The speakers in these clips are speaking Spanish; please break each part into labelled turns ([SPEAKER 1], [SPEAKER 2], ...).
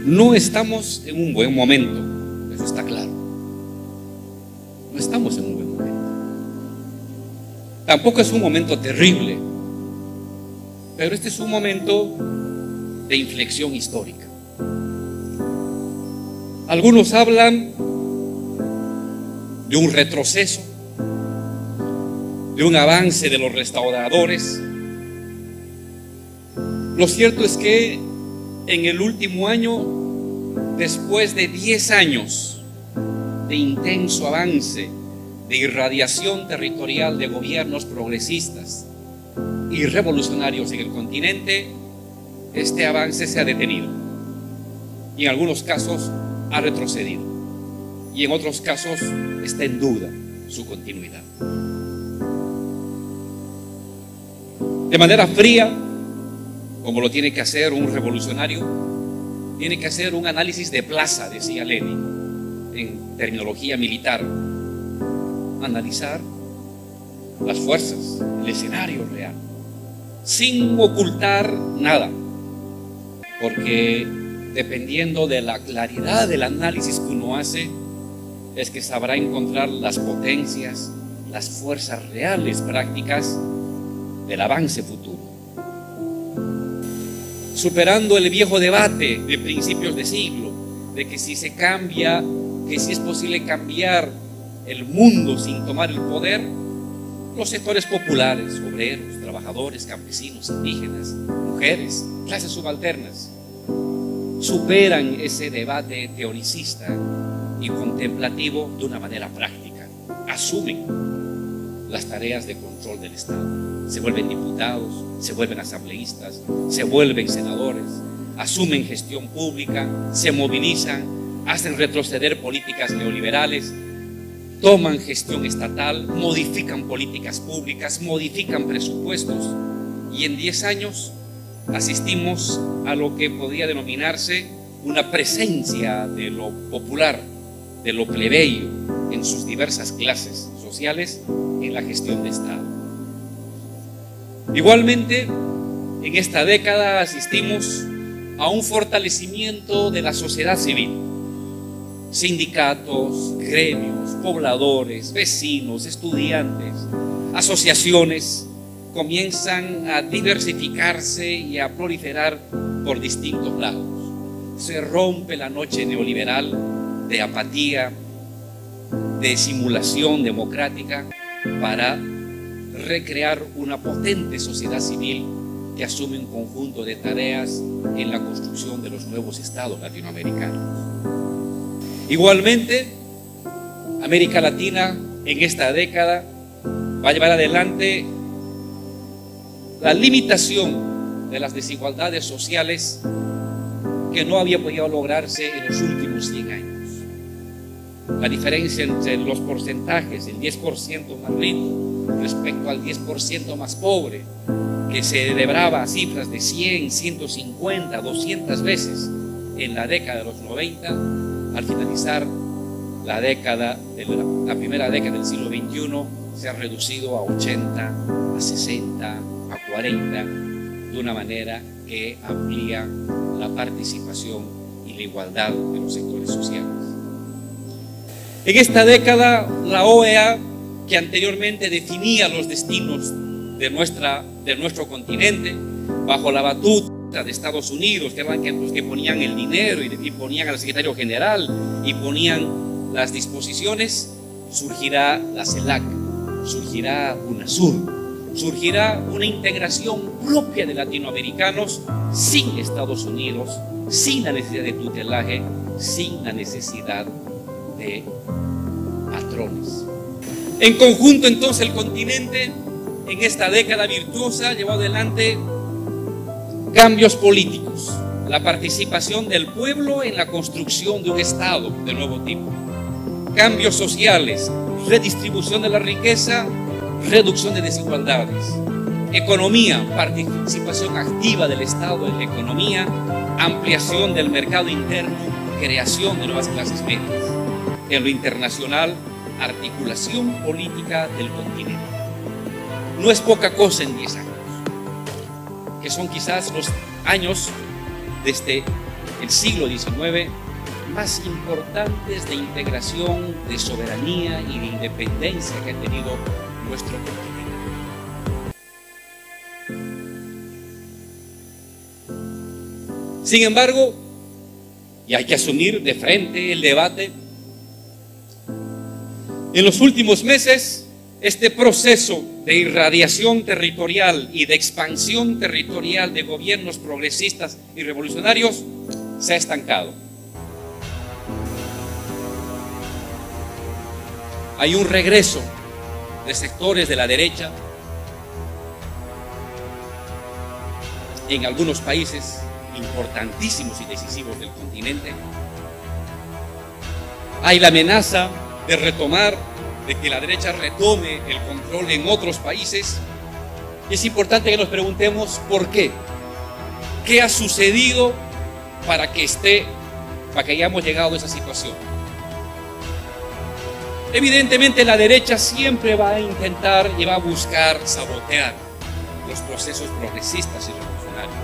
[SPEAKER 1] No estamos en un buen momento, eso está claro. No estamos en un buen momento. Tampoco es un momento terrible, pero este es un momento de inflexión histórica. Algunos hablan de un retroceso, de un avance de los restauradores. Lo cierto es que en el último año, después de 10 años de intenso avance, de irradiación territorial de gobiernos progresistas y revolucionarios en el continente, este avance se ha detenido y en algunos casos ha retrocedido y en otros casos está en duda su continuidad. De manera fría, como lo tiene que hacer un revolucionario, tiene que hacer un análisis de plaza, decía Lenin, en terminología militar. Analizar las fuerzas, el escenario real, sin ocultar nada, porque dependiendo de la claridad del análisis que uno hace, es que sabrá encontrar las potencias, las fuerzas reales, prácticas del avance futuro. Superando el viejo debate de principios de siglo, de que si se cambia, que si es posible cambiar el mundo sin tomar el poder, los sectores populares, obreros, trabajadores, campesinos, indígenas, mujeres, clases subalternas, superan ese debate teoricista y contemplativo de una manera práctica, asumen las tareas de control del Estado, se vuelven diputados, se vuelven asambleístas, se vuelven senadores, asumen gestión pública, se movilizan, hacen retroceder políticas neoliberales, toman gestión estatal, modifican políticas públicas, modifican presupuestos, y en 10 años asistimos a lo que podría denominarse una presencia de lo popular, de lo plebeyo en sus diversas clases sociales en la gestión de Estado. Igualmente, en esta década asistimos a un fortalecimiento de la sociedad civil. Sindicatos, gremios, pobladores, vecinos, estudiantes, asociaciones comienzan a diversificarse y a proliferar por distintos lados. Se rompe la noche neoliberal de apatía, de simulación democrática, para recrear una potente sociedad civil que asume un conjunto de tareas en la construcción de los nuevos estados latinoamericanos. Igualmente, América Latina en esta década va a llevar adelante la limitación de las desigualdades sociales que no había podido lograrse en los últimos 100 años. La diferencia entre los porcentajes, el 10% más rico respecto al 10% más pobre, que se celebraba a cifras de 100, 150, 200 veces en la década de los 90, al finalizar la primera década del siglo XXI, se ha reducido a 80, a 60, a 40, de una manera que amplía la participación y la igualdad de los sectores sociales. En esta década, la OEA, que anteriormente definía los destinos de nuestro continente, bajo la batuta de Estados Unidos, que eran los que ponían el dinero y ponían al secretario general y ponían las disposiciones, surgirá la CELAC, surgirá UNASUR, surgirá una integración propia de latinoamericanos sin Estados Unidos, sin la necesidad de tutelaje, sin la necesidad de patrones. En conjunto, entonces, el continente en esta década virtuosa llevó adelante cambios políticos, la participación del pueblo en la construcción de un Estado de nuevo tipo, cambios sociales, redistribución de la riqueza, reducción de desigualdades, economía, participación activa del Estado en la economía, ampliación del mercado interno, creación de nuevas clases medias. En lo internacional, articulación política del continente. No es poca cosa en 10 años, que son quizás los años desde el siglo XIX más importantes de integración, de soberanía y de independencia que ha tenido nuestro continente. Sin embargo, y hay que asumir de frente el debate, en los últimos meses, este proceso de irradiación territorial y de expansión territorial de gobiernos progresistas y revolucionarios se ha estancado. Hay un regreso de sectores de la derecha en algunos países importantísimos y decisivos del continente. Hay la amenaza de retomar, de que la derecha retome el control en otros países. Y es importante que nos preguntemos por qué. ¿Qué ha sucedido para que hayamos llegado a esa situación? Evidentemente la derecha siempre va a intentar y va a buscar sabotear los procesos progresistas y revolucionarios.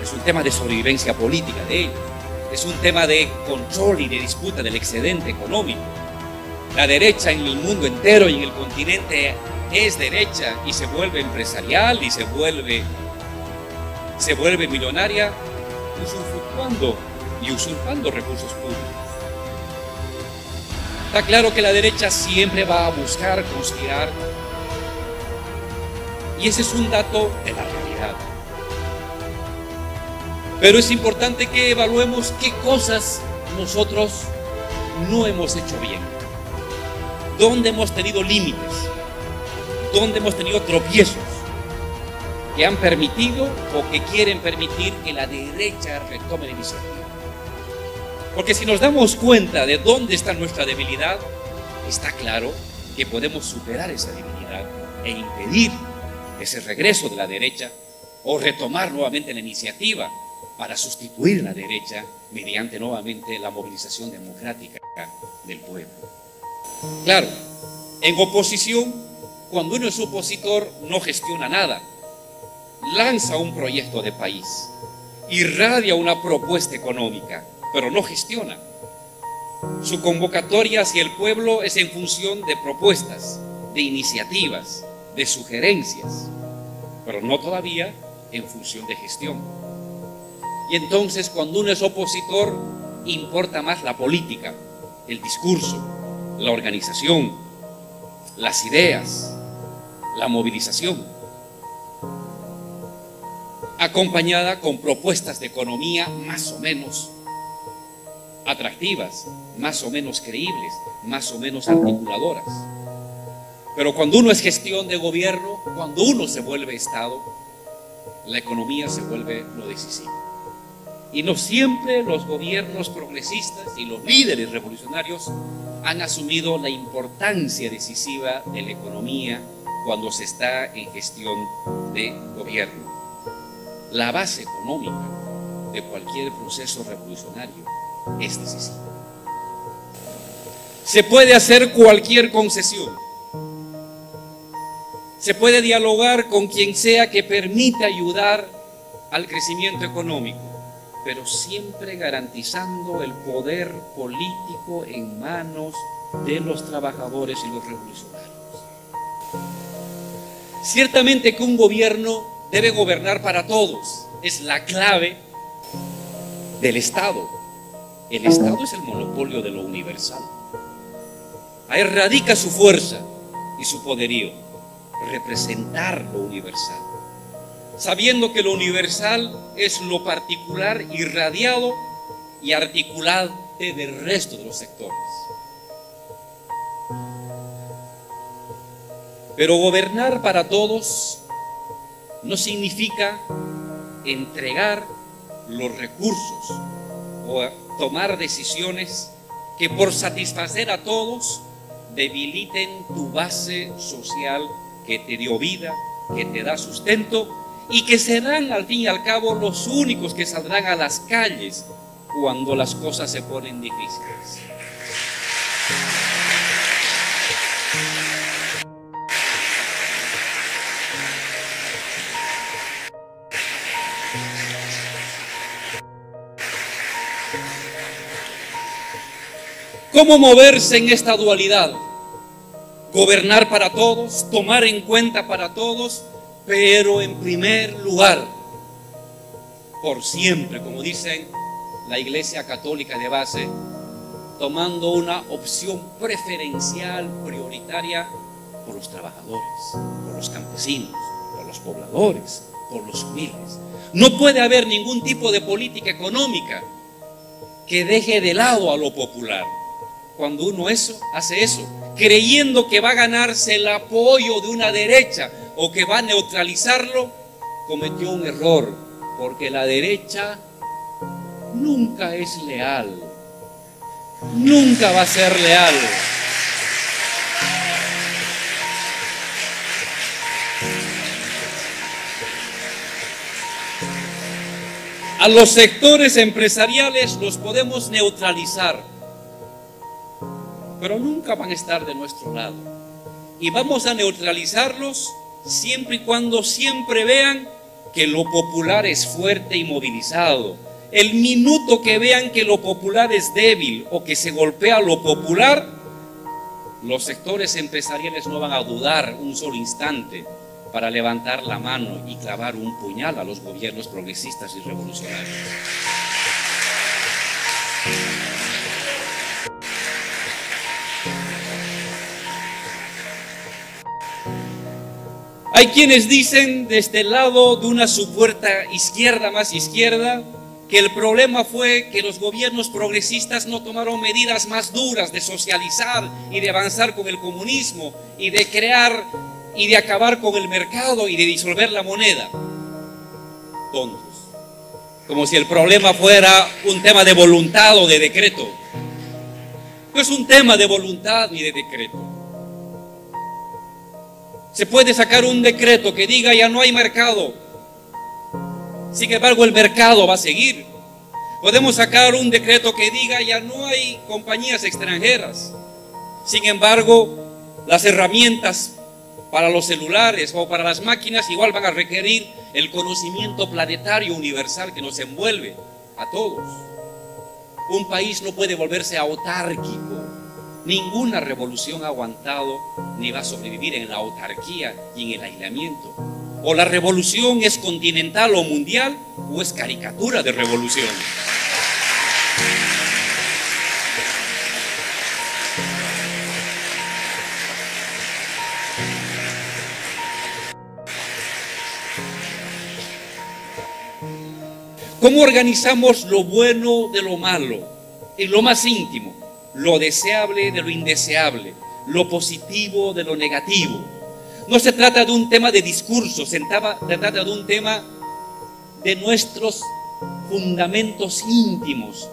[SPEAKER 1] Es un tema de sobrevivencia política de ellos. Es un tema de control y de disputa del excedente económico. La derecha en el mundo entero y en el continente es derecha y se vuelve empresarial y se vuelve millonaria usufructuando y usurpando recursos públicos. Está claro que la derecha siempre va a buscar conspirar y ese es un dato de la realidad. Pero es importante que evaluemos qué cosas nosotros no hemos hecho bien. ¿Dónde hemos tenido límites? ¿Dónde hemos tenido tropiezos que han permitido o que quieren permitir que la derecha retome la iniciativa? Porque si nos damos cuenta de dónde está nuestra debilidad, está claro que podemos superar esa debilidad e impedir ese regreso de la derecha o retomar nuevamente la iniciativa para sustituir a la derecha mediante nuevamente la movilización democrática del pueblo. Claro, en oposición, cuando uno es opositor, no gestiona nada. Lanza un proyecto de país, irradia una propuesta económica, pero no gestiona. Su convocatoria hacia el pueblo es en función de propuestas, de iniciativas, de sugerencias, pero no todavía en función de gestión. Y entonces, cuando uno es opositor, importa más la política, el discurso, la organización, las ideas, la movilización, acompañada con propuestas de economía más o menos atractivas, más o menos creíbles, más o menos articuladoras. Pero cuando uno es gestión de gobierno, cuando uno se vuelve Estado, la economía se vuelve lo decisivo. Y no siempre los gobiernos progresistas y los líderes revolucionarios han asumido la importancia decisiva de la economía cuando se está en gestión de gobierno. La base económica de cualquier proceso revolucionario es decisiva. Se puede hacer cualquier concesión. Se puede dialogar con quien sea que permita ayudar al crecimiento económico, pero siempre garantizando el poder político en manos de los trabajadores y los revolucionarios. Ciertamente que un gobierno debe gobernar para todos, es la clave del Estado. El Estado es el monopolio de lo universal. Ahí radica su fuerza y su poderío, representar lo universal, sabiendo que lo universal es lo particular irradiado y articulado del resto de los sectores. Pero gobernar para todos no significa entregar los recursos o tomar decisiones que por satisfacer a todos debiliten tu base social que te dio vida, que te da sustento y que serán al fin y al cabo los únicos que saldrán a las calles cuando las cosas se ponen difíciles. ¿Cómo moverse en esta dualidad? Gobernar para todos, tomar en cuenta para todos, pero en primer lugar, por siempre, como dicen la Iglesia Católica de base, tomando una opción preferencial, prioritaria, por los trabajadores, por los campesinos, por los pobladores, por los humildes. No puede haber ningún tipo de política económica que deje de lado a lo popular. Cuando uno hace eso, creyendo que va a ganarse el apoyo de una derecha o que va a neutralizarlo, cometió un error, porque la derecha nunca es leal, nunca va a ser leal. A los sectores empresariales los podemos neutralizar, pero nunca van a estar de nuestro lado. Y vamos a neutralizarlos siempre y cuando siempre vean que lo popular es fuerte y movilizado. El minuto que vean que lo popular es débil o que se golpea lo popular, los sectores empresariales no van a dudar un solo instante para levantar la mano y clavar un puñal a los gobiernos progresistas y revolucionarios. Hay quienes dicen desde el lado de una supuesta izquierda más izquierda que el problema fue que los gobiernos progresistas no tomaron medidas más duras de socializar y de avanzar con el comunismo y de crear y de acabar con el mercado y de disolver la moneda. Tontos. Como si el problema fuera un tema de voluntad o de decreto. No es un tema de voluntad ni de decreto. Se puede sacar un decreto que diga ya no hay mercado. Sin embargo, el mercado va a seguir. Podemos sacar un decreto que diga ya no hay compañías extranjeras. Sin embargo, las herramientas para los celulares o para las máquinas igual van a requerir el conocimiento planetario universal que nos envuelve a todos. Un país no puede volverse autárquico. Ninguna revolución ha aguantado ni va a sobrevivir en la autarquía y en el aislamiento. O la revolución es continental o mundial, o es caricatura de revolución. ¿Cómo organizamos lo bueno de lo malo? En lo más íntimo, lo deseable de lo indeseable, lo positivo de lo negativo. No se trata de un tema de discurso, se trata de un tema de nuestros fundamentos íntimos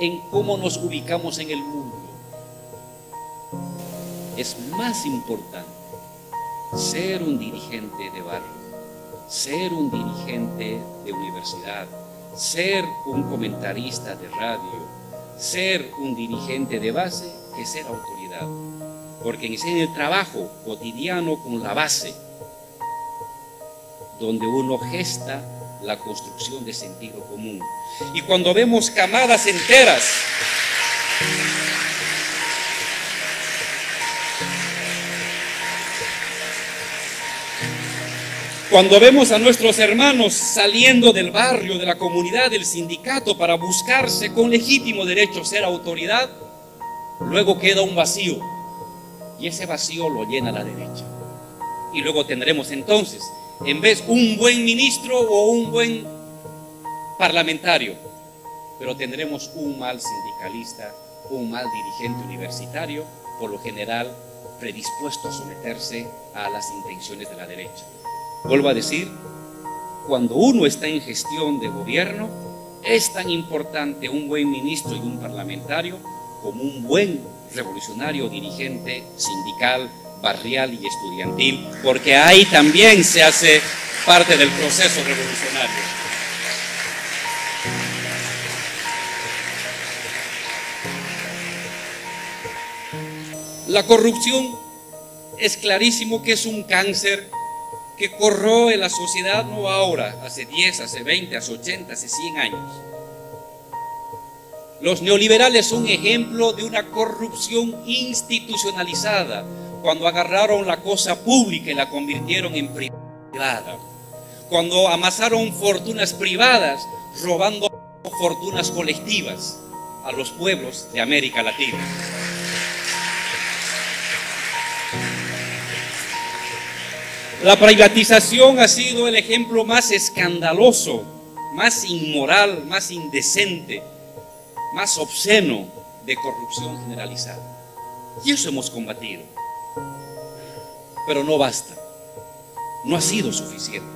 [SPEAKER 1] en cómo nos ubicamos en el mundo. Es más importante ser un dirigente de barrio, ser un dirigente de universidad, ser un comentarista de radio, ser un dirigente de base que ser autoridad. Porque es en el trabajo cotidiano con la base donde uno gesta la construcción de sentido común. Y cuando vemos camadas enteras cuando vemos a nuestros hermanos saliendo del barrio, de la comunidad, del sindicato para buscarse con legítimo derecho ser autoridad, luego queda un vacío. Y ese vacío lo llena la derecha. Y luego tendremos entonces, en vez un buen ministro o un buen parlamentario, pero tendremos un mal sindicalista, un mal dirigente universitario, por lo general predispuesto a someterse a las intenciones de la derecha. Vuelvo a decir, cuando uno está en gestión de gobierno, es tan importante un buen ministro y un parlamentario como un buen revolucionario, dirigente sindical, barrial y estudiantil, porque ahí también se hace parte del proceso revolucionario. La corrupción es clarísimo que es un cáncer que corroe la sociedad, no ahora, hace 10, hace 20, hace 80, hace 100 años. Los neoliberales son ejemplo de una corrupción institucionalizada, cuando agarraron la cosa pública y la convirtieron en privada, cuando amasaron fortunas privadas, robando fortunas colectivas a los pueblos de América Latina. La privatización ha sido el ejemplo más escandaloso, más inmoral, más indecente, más obsceno de corrupción generalizada. Y eso hemos combatido. Pero no basta. No ha sido suficiente.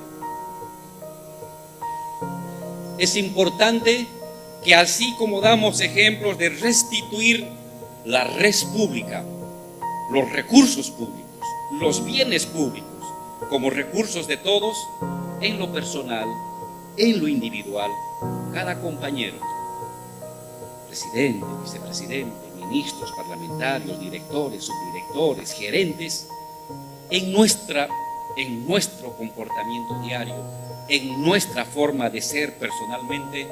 [SPEAKER 1] Es importante que, así como damos ejemplos de restituir la res pública, los recursos públicos, los bienes públicos, como recursos de todos, en lo personal, en lo individual, cada compañero, presidente, vicepresidente, ministros, parlamentarios, directores, subdirectores, gerentes, en nuestro comportamiento diario, en nuestra forma de ser personalmente,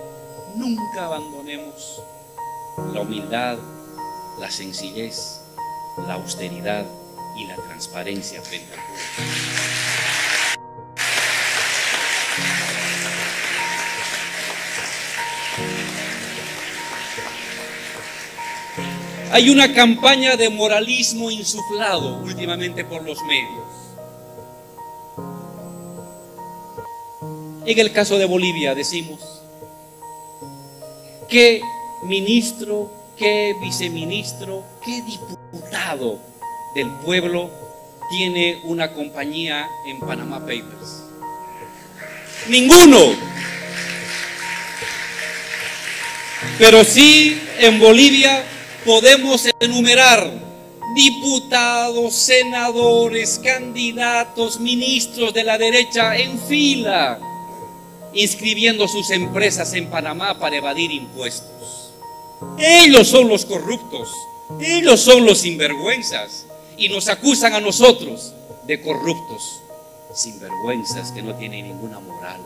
[SPEAKER 1] nunca abandonemos la humildad, la sencillez, la austeridad y la transparencia frente al pueblo. Hay una campaña de moralismo insuflado últimamente por los medios. En el caso de Bolivia decimos, ¿qué ministro, qué viceministro, qué diputado del pueblo tiene una compañía en Panama Papers? Ninguno. Pero sí, en Bolivia podemos enumerar diputados, senadores, candidatos, ministros de la derecha en fila, inscribiendo sus empresas en Panamá para evadir impuestos. Ellos son los corruptos, ellos son los sinvergüenzas, y nos acusan a nosotros de corruptos, sinvergüenzas que no tienen ninguna moral.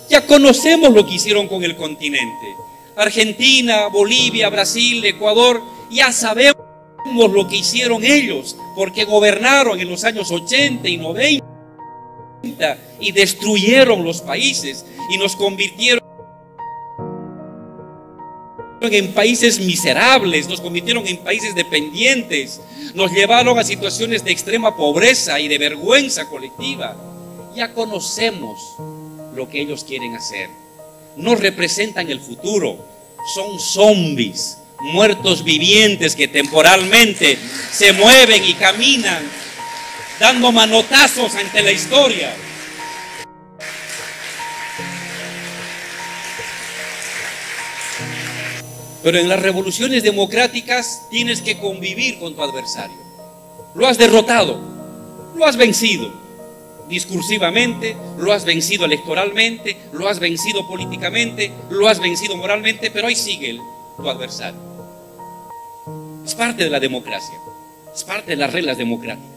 [SPEAKER 1] Ya conocemos lo que hicieron con el continente. Argentina, Bolivia, Brasil, Ecuador, ya sabemos lo que hicieron ellos, porque gobernaron en los años 80 y 90 y destruyeron los países y nos convirtieron en países miserables, nos convirtieron en países dependientes, nos llevaron a situaciones de extrema pobreza y de vergüenza colectiva. Ya conocemos lo que ellos quieren hacer. No representan el futuro, son zombies, muertos vivientes que temporalmente se mueven y caminan, dando manotazos ante la historia. Pero en las revoluciones democráticas tienes que convivir con tu adversario. Lo has derrotado, lo has vencido. Discursivamente, lo has vencido electoralmente, lo has vencido políticamente, lo has vencido moralmente, pero ahí sigue tu adversario. Es parte de la democracia, es parte de las reglas democráticas.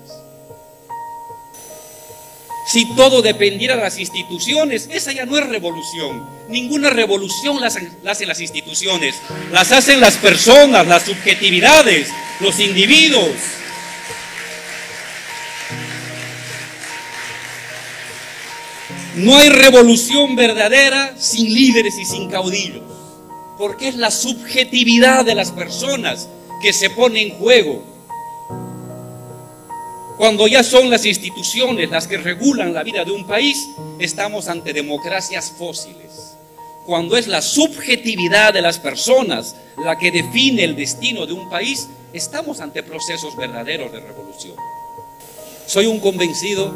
[SPEAKER 1] Si todo dependiera de las instituciones, esa ya no es revolución. Ninguna revolución la hacen las instituciones, las hacen las personas, las subjetividades, los individuos. No hay revolución verdadera sin líderes y sin caudillos, porque es la subjetividad de las personas que se pone en juego. Cuando ya son las instituciones las que regulan la vida de un país, estamos ante democracias fósiles. Cuando es la subjetividad de las personas la que define el destino de un país, estamos ante procesos verdaderos de revolución. Soy un convencido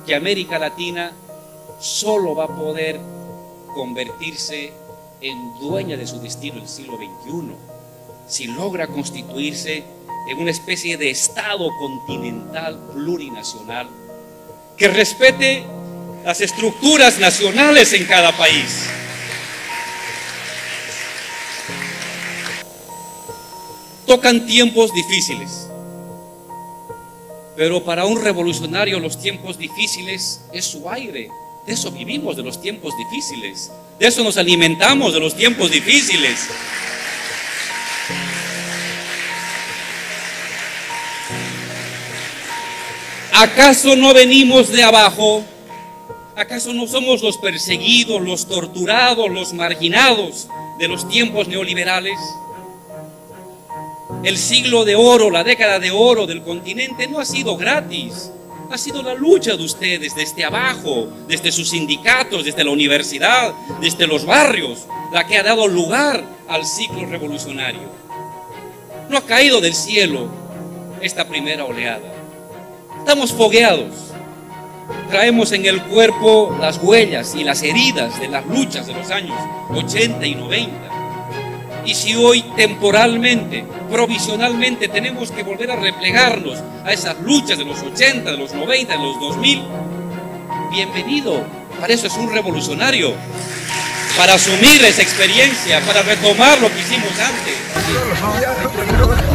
[SPEAKER 1] que América Latina solo va a poder convertirse en dueña de su destino en el siglo XXI si logra constituirse en una especie de Estado continental plurinacional que respete las estructuras nacionales en cada país. Tocan tiempos difíciles, pero para un revolucionario los tiempos difíciles es su aire. De eso vivimos, de los tiempos difíciles. De eso nos alimentamos, de los tiempos difíciles. ¿Acaso no venimos de abajo? ¿Acaso no somos los perseguidos, los torturados, los marginados de los tiempos neoliberales? El siglo de oro, la década de oro del continente no ha sido gratis. Ha sido la lucha de ustedes desde abajo, desde sus sindicatos, desde la universidad, desde los barrios, la que ha dado lugar al ciclo revolucionario. No ha caído del cielo esta primera oleada. Estamos fogueados. Traemos en el cuerpo las huellas y las heridas de las luchas de los años 80 y 90. Y si hoy temporalmente, provisionalmente tenemos que volver a replegarnos a esas luchas de los 80, de los 90, de los 2000, bienvenido. Para eso es un revolucionario. Para asumir esa experiencia, para retomar lo que hicimos antes.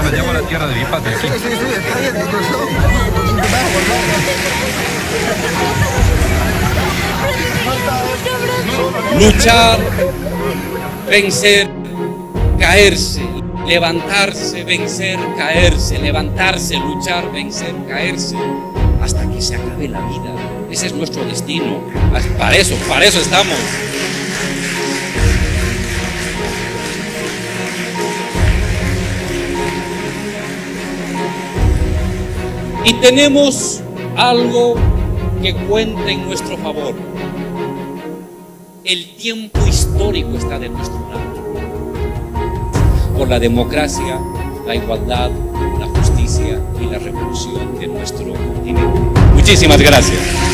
[SPEAKER 2] Me llamo la tierra de mi patria. Sí, está bien.
[SPEAKER 1] Luchar, vencer, caerse, levantarse, vencer, caerse, levantarse, luchar, vencer, caerse, hasta que se acabe la vida. Ese es nuestro destino. Para eso estamos. Y tenemos algo que cuenta en nuestro favor. El tiempo histórico está de nuestro lado. Por la democracia, la igualdad, la justicia y la revolución de nuestro continente. Muchísimas gracias.